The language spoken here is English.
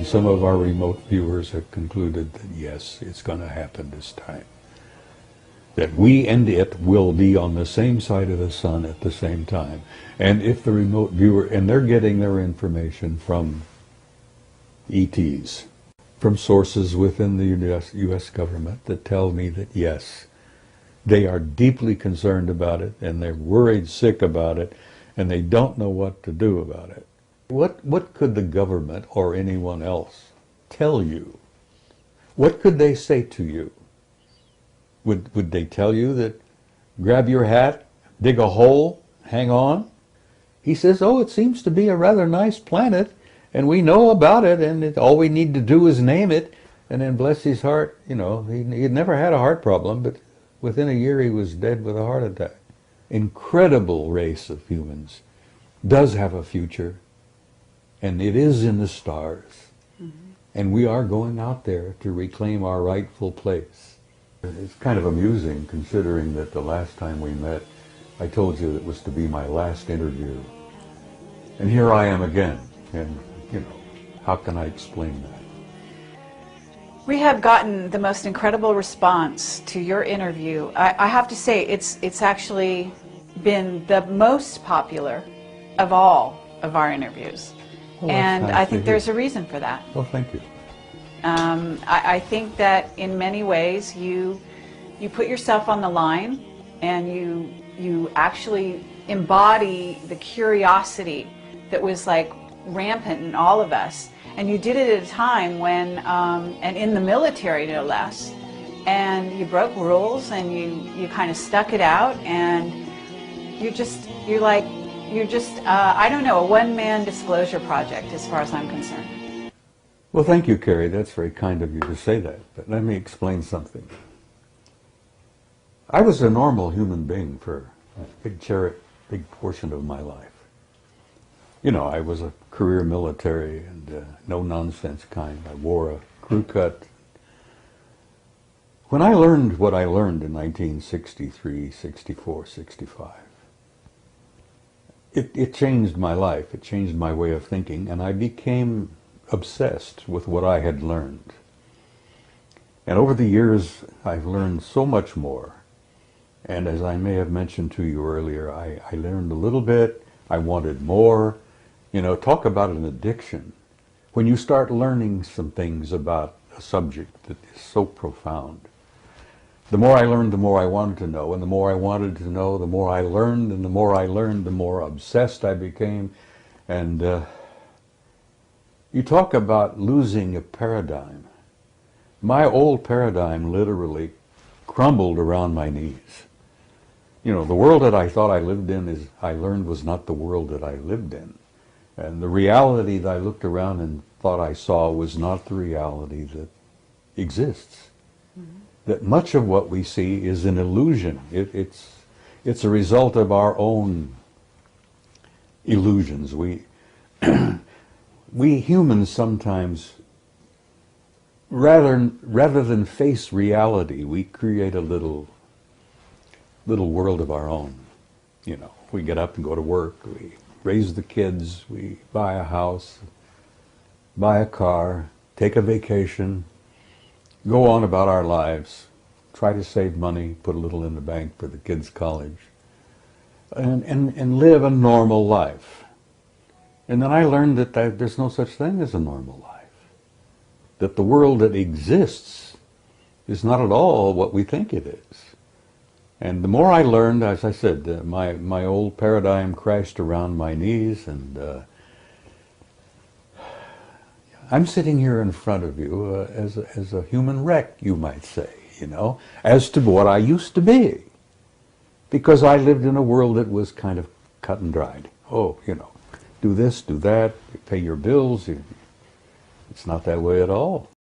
And some of our remote viewers have concluded that yes, it's going to happen this time. That we and it will be on the same side of the sun at the same time. And if the remote viewer, and they're getting their information from ETs, from sources within the US government that tell me that yes, they are deeply concerned about it, and they're worried sick about it, and they don't know what to do about it. What could the government or anyone else tell you? What could they say to you? Would they tell you that grab your hat, dig a hole, hang on? He says, oh, it seems to be a rather nice planet, and we know about it, and all we need to do is name it. And then bless his heart, you know, he'd never had a heart problem, but within a year he was dead with a heart attack. Incredible race of humans, does have a future, and it is in the stars. Mm-hmm. And we are going out there to reclaim our rightful place. It's kind of amusing considering that the last time we met, I told you it was to be my last interview. And here I am again, and you know, how can I explain that? We have gotten the most incredible response to your interview. I have to say, it's actually been the most popular of all of our interviews. Oh, and nice I think there's a reason for that. Oh, thank you. I think that in many ways you put yourself on the line, and you actually embody the curiosity that was like rampant in all of us. And you did it at a time when, and in the military no less, and you broke rules, and you kind of stuck it out, and you're just, I don't know, a one-man disclosure project as far as I'm concerned. Well, thank you, Carrie. That's very kind of you to say that. But let me explain something. I was a normal human being for a big portion of my life. You know, I was a career military and no-nonsense kind. I wore a crew cut. When I learned what I learned in 1963, 64, 65, it changed my life. It changed my way of thinking, and I became obsessed with what I had learned. And over the years, I've learned so much more. And as I may have mentioned to you earlier, I learned a little bit. I wanted more. You know, talk about an addiction. When you start learning some things about a subject that is so profound, the more I learned, the more I wanted to know, and the more I wanted to know, the more I learned, and the more I learned, the more obsessed I became. And you talk about losing a paradigm. My old paradigm literally crumbled around my knees. You know, the world that I thought I lived in, I learned was not the world that I lived in. And the reality that I looked around and thought I saw was not the reality that exists. Mm-hmm. That much of what we see is an illusion. It's a result of our own illusions. We humans sometimes, rather than face reality, we create a little world of our own. You know, we get up and go to work, we raise the kids, we buy a house, buy a car, take a vacation, go on about our lives, try to save money, put a little in the bank for the kids' college, and live a normal life. And then I learned that there's no such thing as a normal life. That the world that exists is not at all what we think it is. And the more I learned, as I said, my old paradigm crashed around my knees, and I'm sitting here in front of you as a human wreck, you might say, you know, as to what I used to be. Because I lived in a world that was kind of cut and dried. Oh, you know, do this, do that, you pay your bills. It's not that way at all.